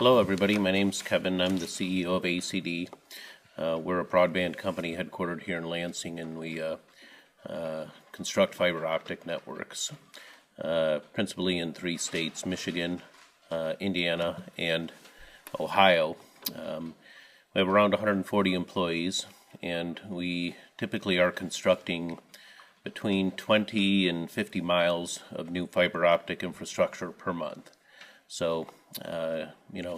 Hello everybody, my name's Kevin. I'm the CEO of ACD. We're a broadband company headquartered here in Lansing, and we construct fiber optic networks, principally in 3 states, Michigan, Indiana, and Ohio. We have around 140 employees, and we typically are constructing between 20 and 50 miles of new fiber optic infrastructure per month. So,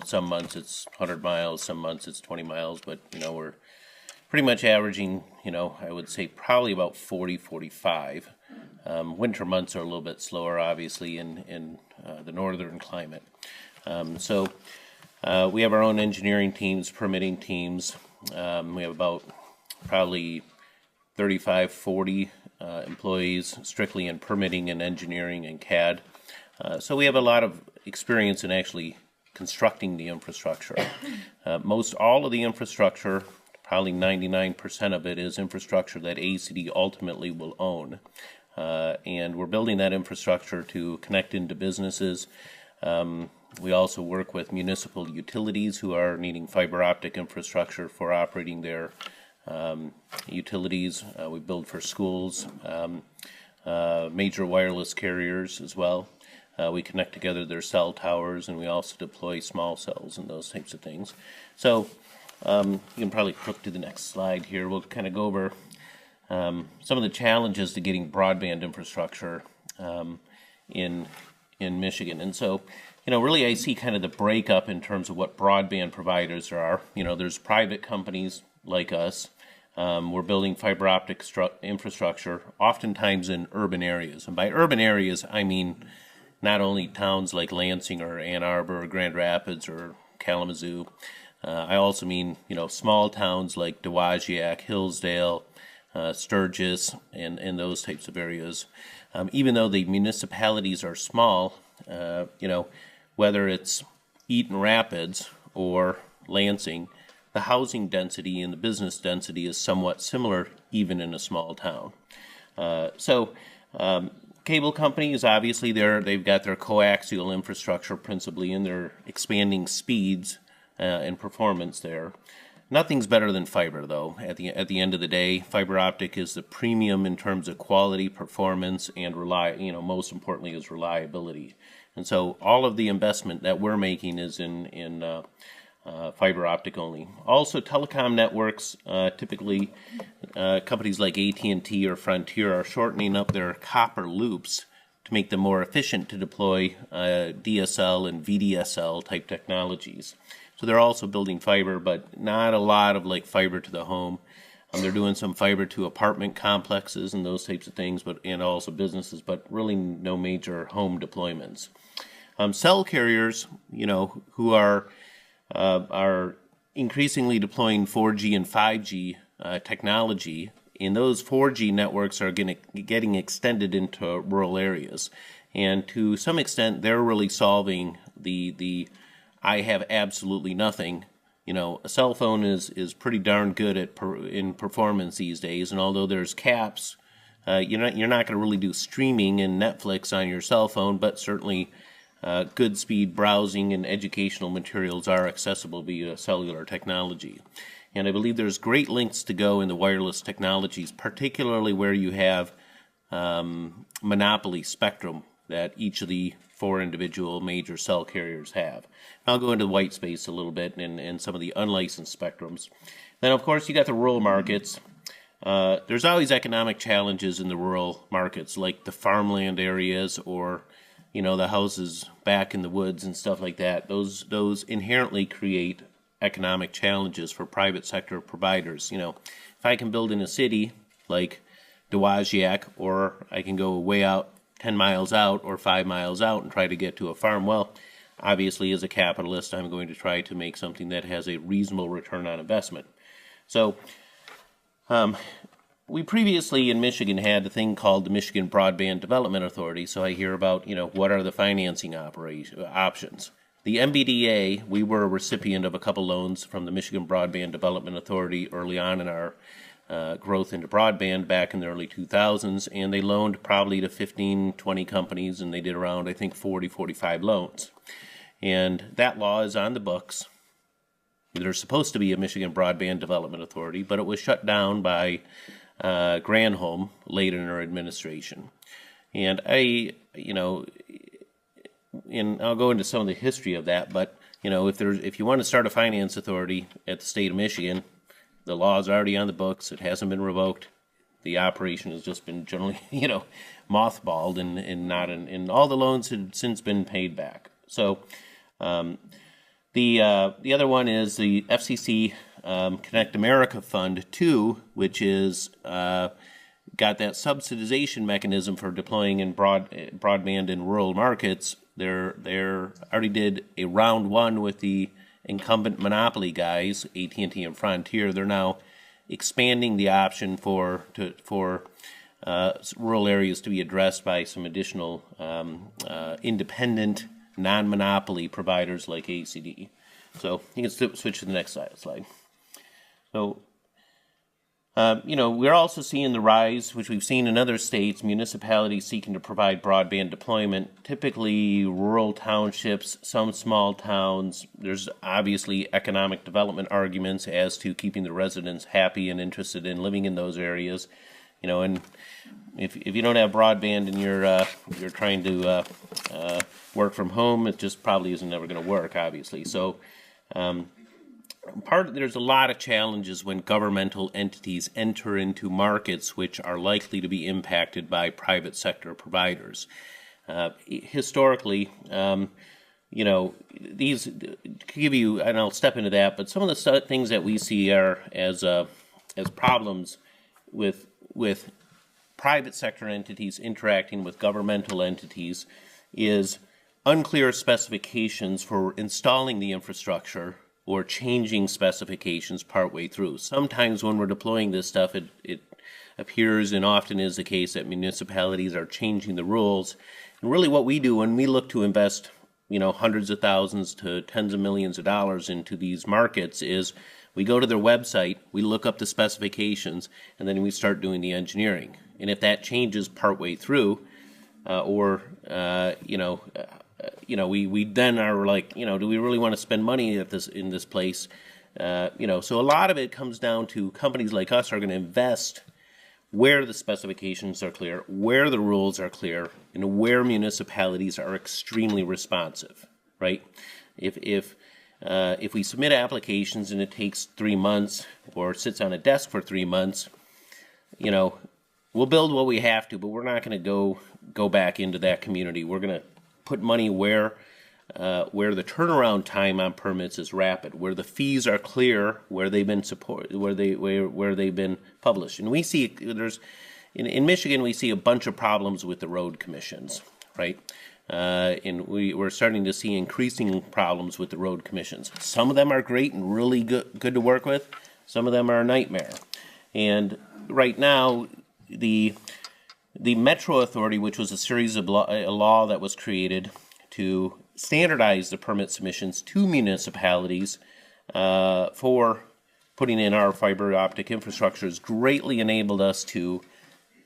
some months it's 100 miles, some months it's 20 miles, but, we're pretty much averaging, I would say probably about 40, 45. Winter months are a little bit slower, obviously, in the northern climate. We have our own engineering teams, permitting teams. We have about probably 35, 40 employees strictly in permitting and engineering and CAD. So we have a lot of experience in actually constructing the infrastructure. Most all of the infrastructure, probably 99% of it, is infrastructure that ACD ultimately will own. And we're building that infrastructure to connect into businesses. We also work with municipal utilities who are needing fiber optic infrastructure for operating their utilities. We build for schools, major wireless carriers as well. We connect together their cell towers, and we also deploy small cells and those types of things. So you can probably click to the next slide here. We'll kind of go over some of the challenges to getting broadband infrastructure in Michigan. And so, really I see kind of the breakup in terms of what broadband providers there are. There's private companies like us. We're building fiber optic infrastructure, oftentimes in urban areas. And by urban areas, I mean not only towns like Lansing or Ann Arbor or Grand Rapids or Kalamazoo. I also mean, small towns like Dowagiac, Hillsdale, Sturgis, and those types of areas. Even though the municipalities are small, whether it's Eaton Rapids or Lansing, the housing density and the business density is somewhat similar even in a small town. Cable companies, obviously, they've got their coaxial infrastructure principally, and they're expanding speeds and performance there. Nothing's better than fiber, though. At the end of the day, fiber optic is the premium in terms of quality, performance, and most importantly, is reliability. And so all of the investment that we're making is in fiber optic only. Also, telecom networks, typically companies like AT&T or Frontier are shortening up their copper loops to make them more efficient to deploy DSL and VDSL type technologies. So they're also building fiber, but not a lot of fiber to the home. They're doing some fiber to apartment complexes and those types of things, and also businesses, but really no major home deployments. Cell carriers, who are increasingly deploying 4G and 5G technology, and those 4G networks are getting extended into rural areas. And to some extent, they're really solving the I have absolutely nothing. A cell phone is pretty darn good in performance these days, and although there's caps, you're not going to really do streaming and Netflix on your cell phone, but certainly good speed browsing and educational materials are accessible via cellular technology. And I believe there's great lengths to go in the wireless technologies, particularly where you have monopoly spectrum that each of the 4 individual major cell carriers have. I'll go into the white space a little bit and some of the unlicensed spectrums. Then, of course, you got the rural markets. There's always economic challenges in the rural markets, like the farmland areas or the houses back in the woods and stuff like that. Those inherently create economic challenges for private sector providers. If I can build in a city like Dowagiac, or I can go way out 10 miles out or 5 miles out and try to get to a farm, well, obviously as a capitalist, I'm going to try to make something that has a reasonable return on investment. So we previously in Michigan had a thing called the Michigan Broadband Development Authority, so I hear about, what are the financing options. The MBDA, we were a recipient of a couple loans from the Michigan Broadband Development Authority early on in our growth into broadband back in the early 2000s, and they loaned probably to 15, 20 companies, and they did around, I think, 40, 45 loans. and that law is on the books. There's supposed to be a Michigan Broadband Development Authority, but it was shut down by Granholm late in her administration. And and I'll go into some of the history of that, but if you want to start a finance authority at the state of Michigan, the law is already on the books. It hasn't been revoked. The operation has just been generally, mothballed, and all the loans had since been paid back. So the other one is the FCC Connect America Fund 2, which is got that subsidization mechanism for deploying in broadband in rural markets. They're already did a round one with the incumbent monopoly guys, AT&T and Frontier. They're now expanding the option for rural areas to be addressed by some additional independent, non-monopoly providers like ACD. So you can switch to the next slide. So, we're also seeing the rise, which we've seen in other states, municipalities seeking to provide broadband deployment, typically rural townships, some small towns. There's obviously economic development arguments as to keeping the residents happy and interested in living in those areas. And if you don't have broadband and you're trying to work from home, it just probably isn't never going to work, obviously. So there's a lot of challenges when governmental entities enter into markets which are likely to be impacted by private sector providers. Historically, these give you, and I'll step into that, but some of the things that we see are as problems with private sector entities interacting with governmental entities is unclear specifications for installing the infrastructure or changing specifications partway through. Sometimes when we're deploying this stuff, it appears, and often is the case, that municipalities are changing the rules. And really what we do when we look to invest hundreds of thousands to tens of millions of dollars into these markets is we go to their website, we look up the specifications, and then we start doing the engineering. And if that changes partway through, we then are like, do we really want to spend money in this place? So a lot of it comes down to companies like us are going to invest where the specifications are clear, where the rules are clear, and where municipalities are extremely responsive, right? If we submit applications and it takes 3 months or sits on a desk for 3 months, we'll build what we have to, but we're not going to go back into that community. We're going to put money where the turnaround time on permits is rapid, where the fees are clear, where they've been where they've been published. And we see in Michigan we see a bunch of problems with the road commissions, right? And we're starting to see increasing problems with the road commissions. Some of them are great and really good to work with. Some of them are a nightmare. And right now, the Metro Authority, which was a series of a law that was created to standardize the permit submissions to municipalities for putting in our fiber optic infrastructure, has greatly enabled us to,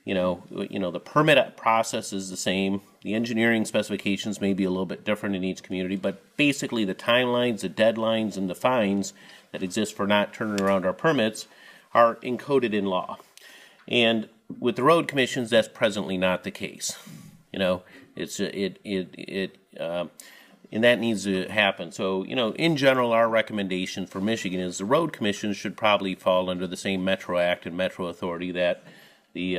the permit process is the same. The engineering specifications may be a little bit different in each community, but basically the timelines, the deadlines, and the fines that exist for not turning around our permits are encoded in law. And with the road commissions, that's presently not the case. And that needs to happen. So, in general, our recommendation for Michigan is the road commissions should probably fall under the same Metro Act and Metro Authority that the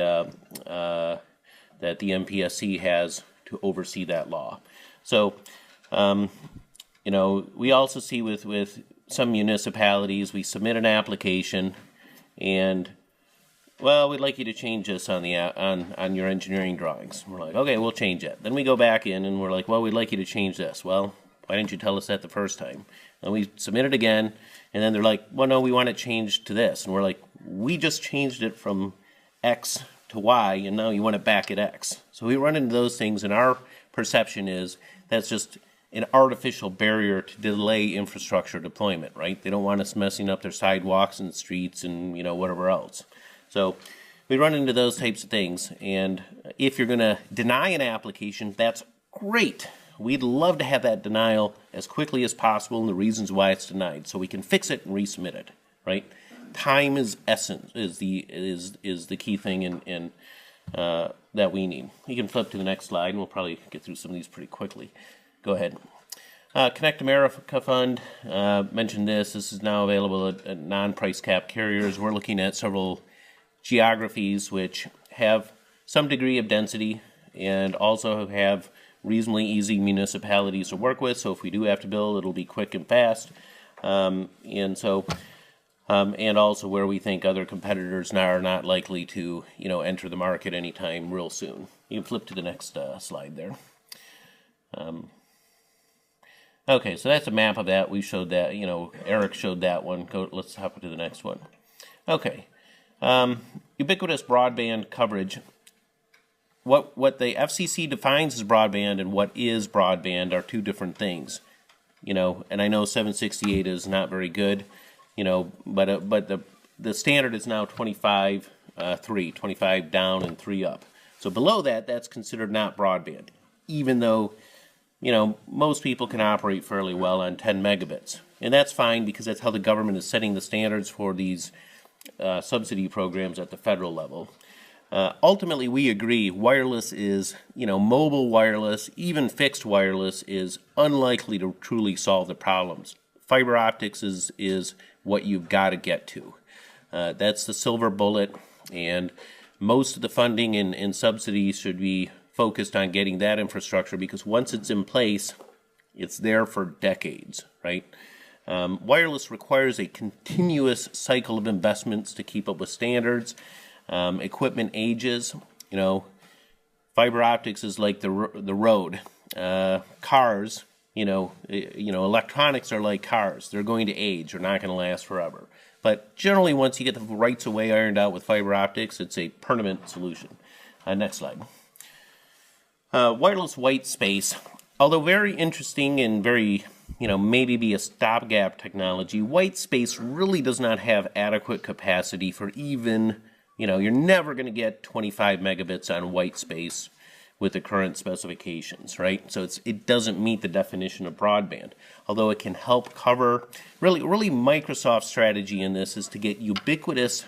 MPSC has to oversee that law. So, we also see with some municipalities, we submit an application and, well, we'd like you to change this on your engineering drawings. We're like, okay, we'll change it. Then we go back in and we're like, well, we'd like you to change this. Well, why didn't you tell us that the first time? And we submit it again, and then they're like, well, no, we want it changed to this. And we're like, we just changed it from X to Y, and now you want it back at X. So we run into those things, and our perception is that's just an artificial barrier to delay infrastructure deployment, right? They don't want us messing up their sidewalks and streets and, whatever else. So we run into those types of things, and if you're going to deny an application, that's great. we'd love to have that denial as quickly as possible and the reasons why it's denied, so we can fix it and resubmit it, right? Time is essence, is the key thing in that we need. You can flip to the next slide, and we'll probably get through some of these pretty quickly. Go ahead. Connect America Fund, mentioned this. This is now available at non-price cap carriers. We're looking at several geographies which have some degree of density and also have reasonably easy municipalities to work with. So if we do have to build, it'll be quick and fast. And also where we think other competitors now are not likely to, enter the market anytime real soon. You can flip to the next slide there. Okay, so that's a map of that. We showed that, Eric showed that one. Let's hop to the next one. Okay, ubiquitous broadband coverage. What the FCC defines as broadband and what is broadband are two different things. And I know 768 is not very good, but the standard is now 25 down and 3 up. So below that, that's considered not broadband, even though most people can operate fairly well on 10 megabits. And that's fine because that's how the government is setting the standards for these subsidy programs at the federal level. Ultimately, we agree wireless is, mobile wireless, even fixed wireless is unlikely to truly solve the problems. Fiber optics is what you've got to get to. That's the silver bullet, and most of the funding and subsidies should be focused on getting that infrastructure, because once it's in place, it's there for decades, right? Wireless requires a continuous cycle of investments to keep up with standards. Equipment ages. Fiber optics is like the road. Cars, electronics are like cars. They're going to age. They're not going to last forever. But generally, once you get the rights of way ironed out with fiber optics, it's a permanent solution. Next slide. Wireless white space, although very interesting and very, maybe be a stopgap technology, white space really does not have adequate capacity for even, you're never going to get 25 megabits on white space with the current specifications, right? So it doesn't meet the definition of broadband, although it can help cover, really Microsoft's strategy in this is to get ubiquitous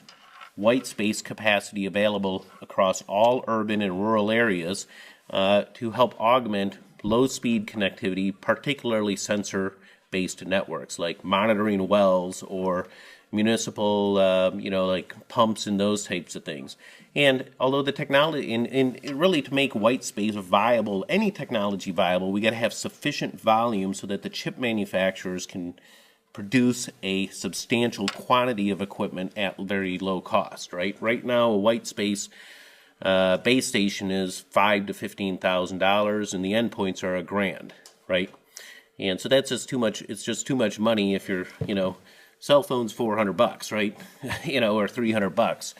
white space capacity available across all urban and rural areas to help augment low-speed connectivity, particularly sensor-based networks like monitoring wells or municipal, like pumps and those types of things. And although the technology, and really to make white space viable, any technology viable, we got to have sufficient volume so that the chip manufacturers can produce a substantial quantity of equipment at very low cost, right? Right now, a white space base station is $5,000 to $15,000, and the endpoints are $1,000, right? And so that's just too much. It's just too much money if you're, cell phone's $400, right? Or $300.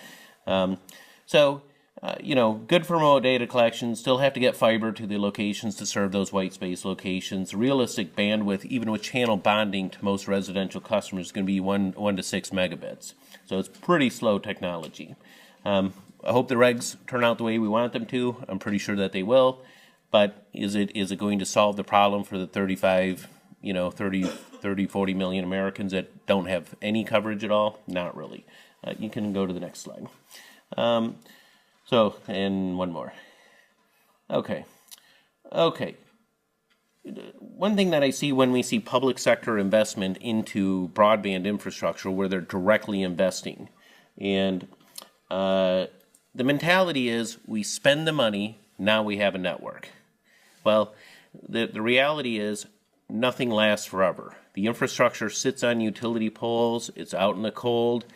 Good for remote data collection. Still have to get fiber to the locations to serve those white space locations. Realistic bandwidth, even with channel bonding to most residential customers, is going to be 1 to 6 megabits. So it's pretty slow technology. I hope the regs turn out the way we want them to. I'm pretty sure that they will. But is it going to solve the problem for the 30, 40 million Americans that don't have any coverage at all? Not really. You can go to the next slide. And one more. Okay. One thing that I see when we see public sector investment into broadband infrastructure where they're directly investing, and the mentality is we spend the money, now we have a network. Well, the reality is nothing lasts forever. The infrastructure sits on utility poles, it's out in the cold,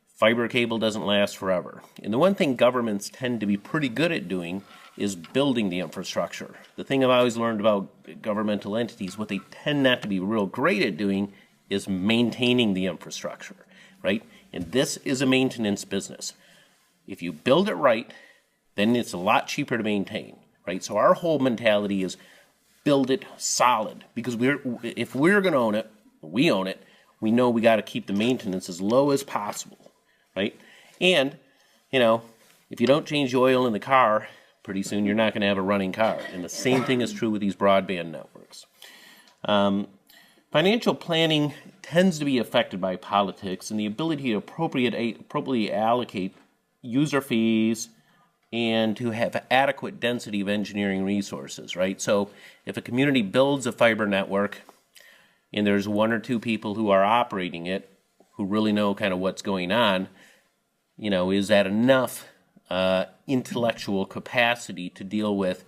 fiber cable doesn't last forever. And the one thing governments tend to be pretty good at doing is building the infrastructure. The thing I've always learned about governmental entities, what they tend not to be real great at doing is maintaining the infrastructure, right? And this is a maintenance business. If you build it right, then it's a lot cheaper to maintain, right? So our whole mentality is build it solid, because if we're going to own it, we own it, we know we got to keep the maintenance as low as possible, right? And, if you don't change the oil in the car pretty soon you're not going to have a running car. And the same thing is true with these broadband networks. Financial planning tends to be affected by politics and the ability to appropriately allocate user fees and to have adequate density of engineering resources, right? So if a community builds a fiber network and there's one or two people who are operating it who really know kind of what's going on, you know, is that enough intellectual capacity to deal with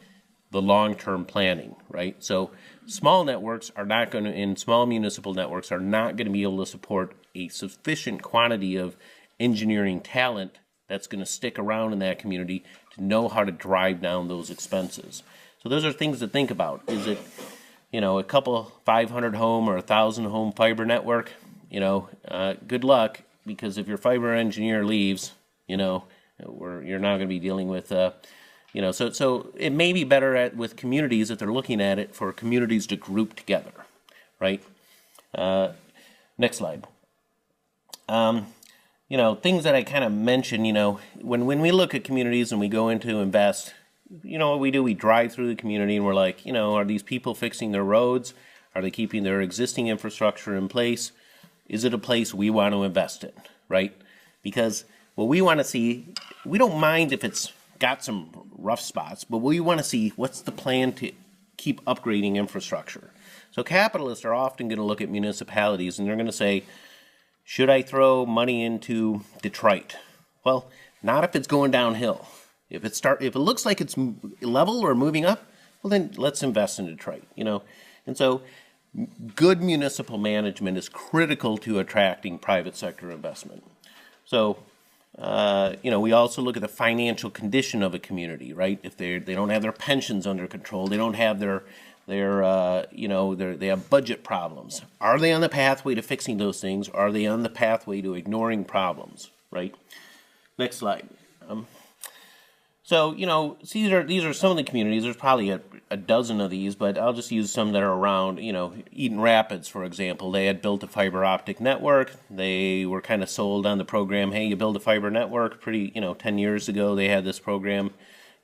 the long-term planning, right? So small networks are not going to, and small municipal networks are not going to be able to support a sufficient quantity of engineering talent that's going to stick around in that community to know how to drive down those expenses. So those are things to think about. Is it, you know, a couple 500 home or 1,000 home fiber network? You know, good luck, because if your fiber engineer leaves, you know, you're not going to be dealing with, you know, so it may be better with communities if they're looking at it for communities to group together, right? Next slide. You know, things that I kind of mentioned, you know, when we look at communities and we go in to invest, you know what we do? We drive through the community and we're like, you know, are these people fixing their roads? Are they keeping their existing infrastructure in place? Is it a place we want to invest in, right? Because what we want to see, we don't mind if it's got some rough spots, but we want to see what's the plan to keep upgrading infrastructure. So capitalists are often going to look at municipalities and they're going to say, should I throw money into Detroit? Well, not if it's going downhill. If it looks like it's level or moving up, well then let's invest in Detroit, you know. And so good municipal management is critical to attracting private sector investment. So you know, we also look at the financial condition of a community, right? If they don't have their pensions under control, they don't have their you know, they have budget problems. Are they on the pathway to fixing those things? Are they on the pathway to ignoring problems, right? Next slide. So, you know, these are some of the communities. There's probably a dozen of these, but I'll just use some that are around. You know, Eaton Rapids, for example, they had built a fiber optic network. They were kind of sold on the program. Hey, you build a fiber network. You know, 10 years ago, they had this program.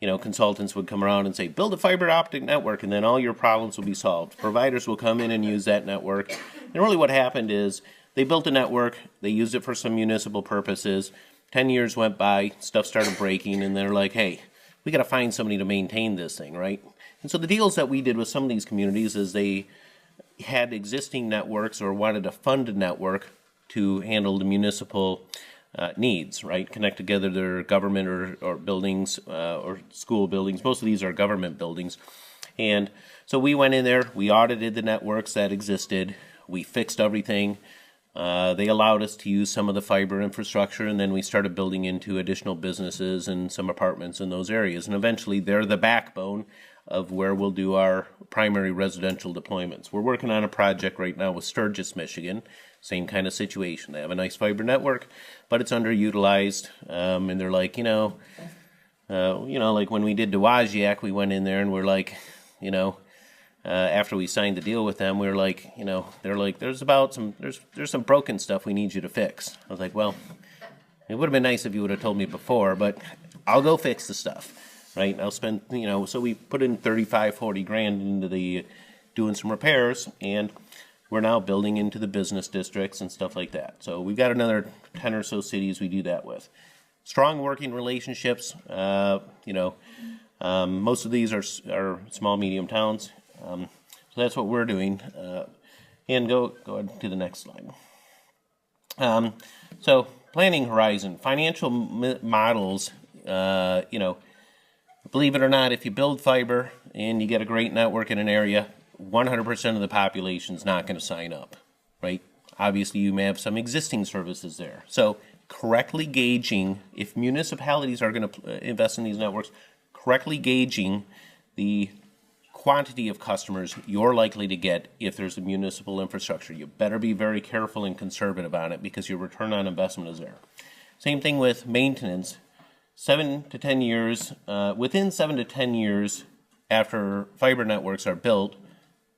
You know, consultants would come around and say, build a fiber optic network, and then all your problems will be solved. Providers will come in and use that network. And really what happened is they built a network. They used it for some municipal purposes. 10 years went by, stuff started breaking, and they're like, hey, we got to find somebody to maintain this thing, right? And so the deals that we did with some of these communities is they had existing networks or wanted to fund a network to handle the municipal needs, right? Connect together their government or buildings or school buildings. Most of these are government buildings. And so we went in there, we audited the networks that existed, we fixed everything. They allowed us to use some of the fiber infrastructure, and then we started building into additional businesses and some apartments in those areas. And eventually they're the backbone of where we'll do our primary residential deployments. We're working on a project right now with Sturgis, Michigan. Same kind of situation. They have a nice fiber network, but it's underutilized. And they're like, like when we did Dowagiac, we went in there and we're like, after we signed the deal with them, we were like, they're like, there's some broken stuff we need you to fix. I was like, well, it would have been nice if you would have told me before, but I'll go fix the stuff, right? I'll spend, so we put in 35, 40 grand into doing some repairs, and we're now building into the business districts and stuff like that. So we've got another 10 or so cities we do that with. Strong working relationships, most of these are small, medium towns. So that's what we're doing. And go ahead to the next slide. So planning horizon, financial models, believe it or not, if you build fiber and you get a great network in an area, 100% of the population is not going to sign up, right? Obviously, you may have some existing services there. So correctly gauging, if municipalities are going to invest in these networks, correctly gauging the quantity of customers you're likely to get if there's a municipal infrastructure. You better be very careful and conservative on it because your return on investment is there. Same thing with maintenance. 7 to 10 years, within 7 to 10 years after fiber networks are built,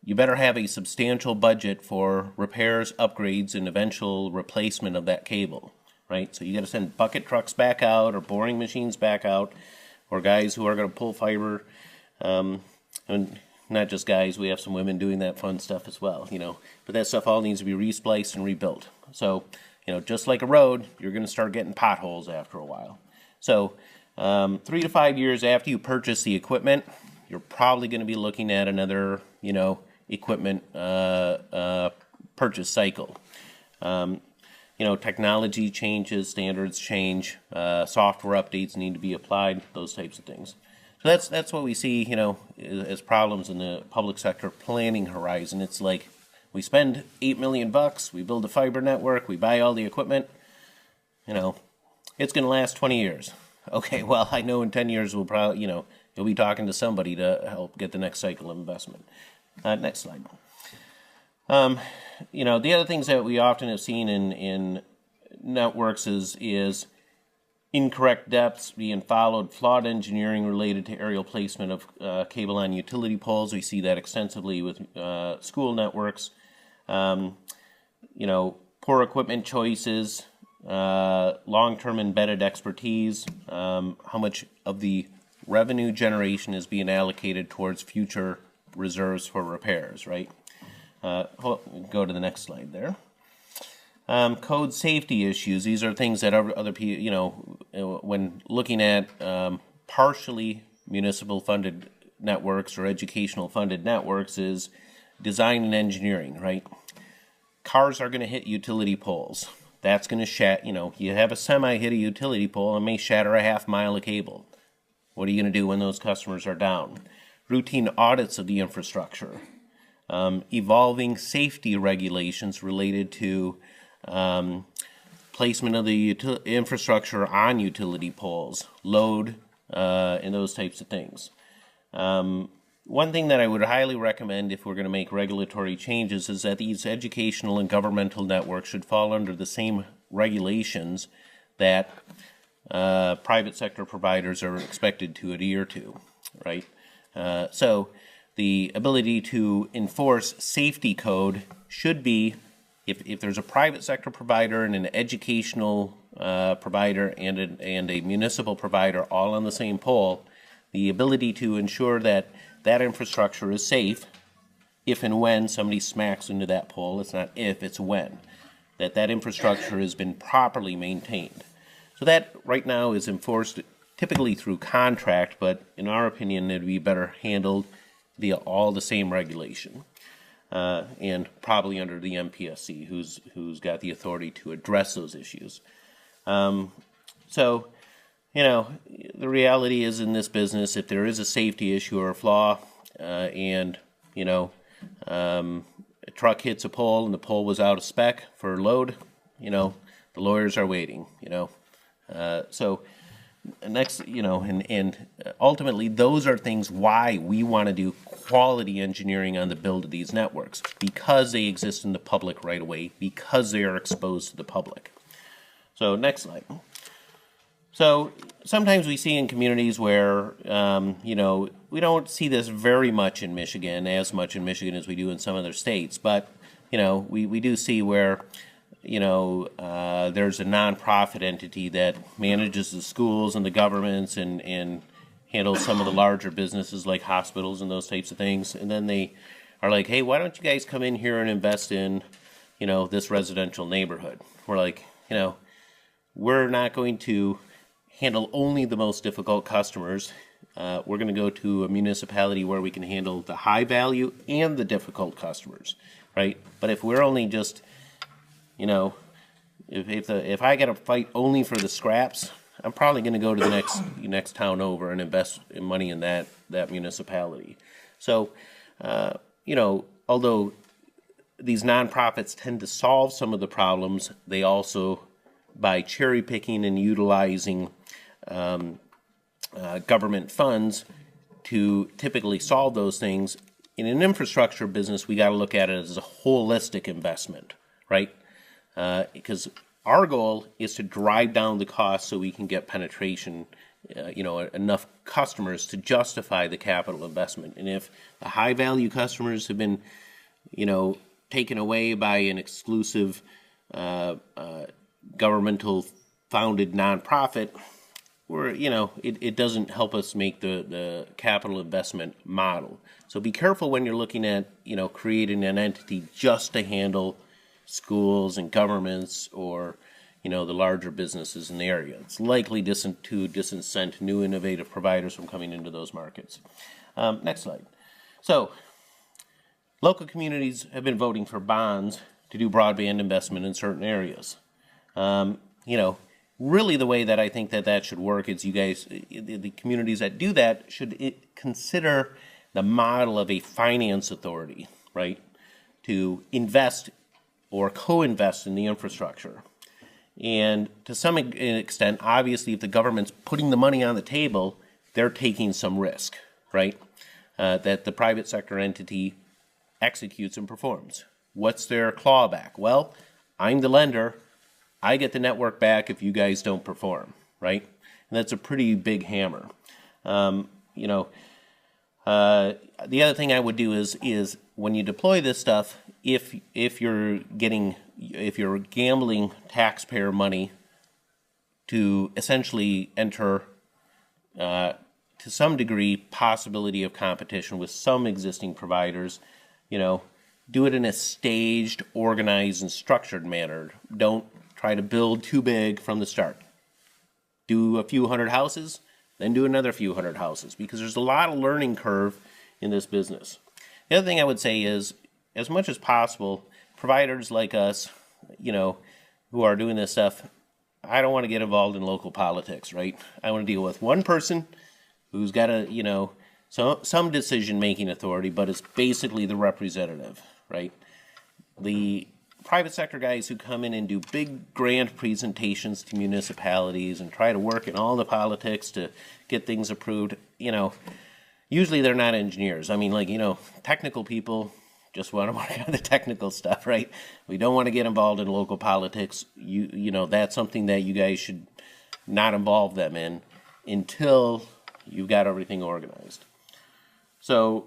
you better have a substantial budget for repairs, upgrades, and eventual replacement of that cable, right? So you got to send bucket trucks back out or boring machines back out, or guys who are going to pull fiber, and not just guys, we have some women doing that fun stuff as well, but that stuff all needs to be respliced and rebuilt. So, just like a road, you're going to start getting potholes after a while. So 3 to 5 years after you purchase the equipment, you're probably going to be looking at another, equipment purchase cycle. Technology changes, standards change, software updates need to be applied, those types of things. So that's what we see, as problems in the public sector planning horizon. It's like we spend $8 million, we build a fiber network, we buy all the equipment, it's going to last 20 years. Okay, well, I know in 10 years we'll probably, you'll be talking to somebody to help get the next cycle of investment. Next slide. The other things that we often have seen in networks is incorrect depths being followed, flawed engineering related to aerial placement of cable on utility poles. We see that extensively with school networks. Poor equipment choices, long-term embedded expertise, how much of the revenue generation is being allocated towards future reserves for repairs, right? Go to the next slide there. Code safety issues. These are things that other people, when looking at partially municipal funded networks or educational funded networks, is design and engineering, right? Cars are going to hit utility poles. That's going to shatter, you have a semi hit a utility pole and may shatter a half mile of cable. What are you going to do when those customers are down? Routine audits of the infrastructure. Evolving safety regulations related to placement of the infrastructure on utility poles, load, and those types of things. One thing that I would highly recommend if we're going to make regulatory changes is that these educational and governmental networks should fall under the same regulations that private sector providers are expected to adhere to, right? So the ability to enforce safety code should be, if there's a private sector provider and an educational provider and a municipal provider all on the same pole, the ability to ensure that that infrastructure is safe if and when somebody smacks into that pole. It's not if, it's when. That infrastructure has been properly maintained. So that right now is enforced typically through contract, but in our opinion it would be better handled via all the same regulation. And probably under the MPSC, who's got the authority to address those issues. So, the reality is in this business, if there is a safety issue or a flaw, and a truck hits a pole and the pole was out of spec for load, the lawyers are waiting. So next, and ultimately those are things why we want to do quality engineering on the build of these networks, because they exist in the public right away, because they are exposed to the public. So next slide. So sometimes we see in communities where, we don't see this very much in Michigan, as much in Michigan as we do in some other states, but, we do see where, there's a nonprofit entity that manages the schools and the governments and handles some of the larger businesses like hospitals and those types of things. And then they are like, hey, why don't you guys come in here and invest in, this residential neighborhood? We're like, we're not going to handle only the most difficult customers. We're going to go to a municipality where we can handle the high value and the customers, right? But if we're only just, if I got to fight only for the scraps, I'm probably going to go to the next town over and invest money in that municipality. So, although these nonprofits tend to solve some of the problems, they also, by cherry picking and utilizing government funds to typically solve those things, in an infrastructure business, we got to look at it as a holistic investment, right? Because our goal is to drive down the cost so we can get penetration, enough customers to justify the capital investment. And if the high value customers have been, taken away by an exclusive governmental founded nonprofit, it doesn't help us make the capital investment model. So be careful when you're looking at, creating an entity just to handle schools and governments or, the larger businesses in the area. It's likely to disincent new innovative providers from coming into those markets. Next slide. So local communities have been voting for bonds to do broadband investment in certain areas. Really the way that I think that should work is the communities that do that should consider the model of a finance authority, right, to invest or co-invest in the infrastructure. And to some extent, obviously, if the government's putting the money on the table, they're taking some risk, right, that the private sector entity executes and performs. What's their clawback? Well, I'm the lender. I get the network back if you guys don't perform, right? And that's a pretty big hammer. The other thing I would do is when you deploy this stuff, if you're gambling taxpayer money to essentially enter to some degree possibility of competition with some existing providers, do it in a staged, organized, and structured manner. Don't try to build too big from the start. Do a few hundred houses, then do another few hundred houses, because there's a lot of learning curve in this business. The other thing I would say is, as much as possible, providers like us, who are doing this stuff, I don't want to get involved in local politics, right? I want to deal with one person who's got some decision-making authority, but it's basically the representative, right? The private sector guys who come in and do big grand presentations to municipalities and try to work in all the politics to get things approved, usually they're not engineers. I mean, technical people just want to work on the technical stuff, right? We don't want to get involved in local politics. That's something that you guys should not involve them in until you've got everything organized. So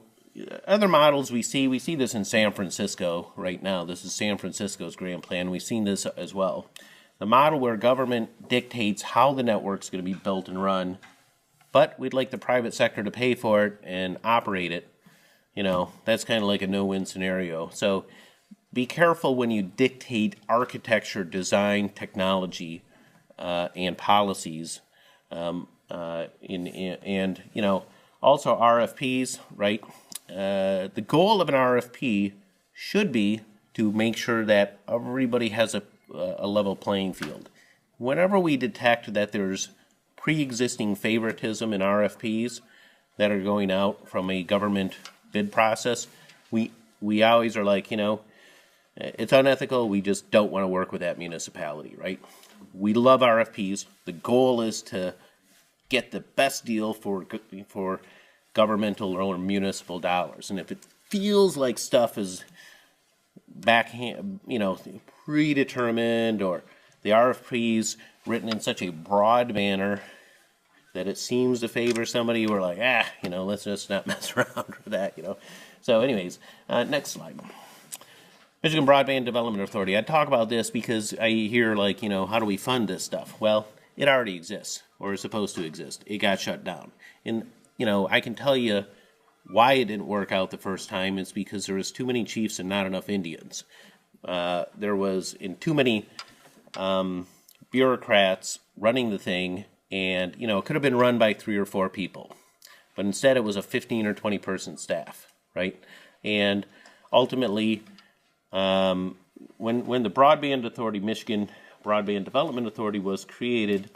other models we see this in San Francisco right now. This is San Francisco's grand plan. We've seen this as well. The model where government dictates how the network's going to be built and run, but we'd like the private sector to pay for it and operate it. That's kind of like a no-win scenario. So be careful when you dictate architecture, design, technology, and policies, also RFPs, right? The goal of an RFP should be to make sure that everybody has a level playing field. Whenever we detect that there's pre-existing favoritism in RFPs that are going out from a government bid process, we always are like, it's unethical. We just don't want to work with that municipality, right? We love RFPs. The goal is to get the best deal for governmental or municipal dollars. And if it feels like stuff is predetermined, or the RFP's written in such a broad manner that it seems to favor somebody, we're like, let's just not mess around with that, So anyways, next slide. Michigan Broadband Development Authority. I talk about this because I hear how do we fund this stuff? Well, it already exists, or is supposed to exist. It got shut down. And I can tell you why it didn't work out the first time. It's because there was too many chiefs and not enough Indians. There was too many bureaucrats running the thing, and it could have been run by 3 or 4 people, but instead it was a 15 or 20 person staff, right? And ultimately, when the Broadband Authority, Michigan Broadband Development Authority, was created,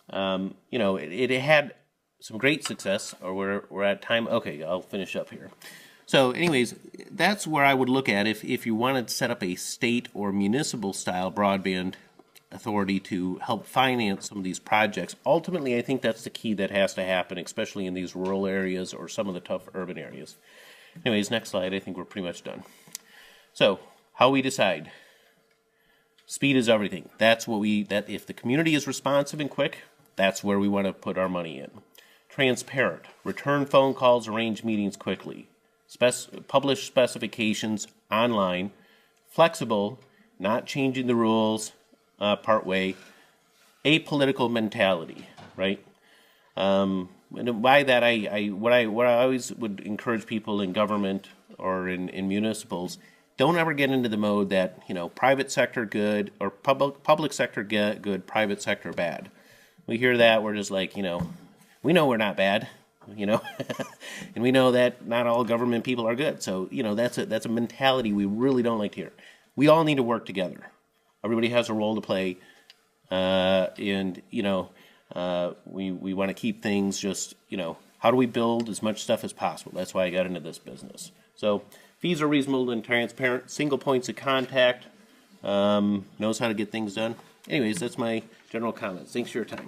it had some great success, or we're at time. Okay, I'll finish up here. So anyways, that's where I would look at if you wanted to set up a state or municipal style broadband authority to help finance some of these projects. Ultimately, I think that's the key that has to happen, especially in these rural areas or some of the tough urban areas. Anyways, next slide. I think we're pretty much done. So how we decide. Speed is everything. That if the community is responsive and quick, that's where we want to put our money in. Transparent. Return phone calls, arrange meetings quickly. Publish specifications online. Flexible, not changing the rules partway. Apolitical mentality, right? And by that, what I always would encourage people in government or in municipals, don't ever get into the mode that, you know, private sector good or public sector good, private sector bad. We hear that, we're just like, you know, we know we're not bad, you know, and we know that not all government people are good. So, you know, that's a mentality we really don't like to hear. We all need to work together. Everybody has a role to play, and you know, we want to keep things just, you know, how do we build as much stuff as possible? That's why I got into this business. So fees are reasonable and transparent. Single points of contact. Knows how to get things done. Anyways, that's my general comments. Thanks for your time.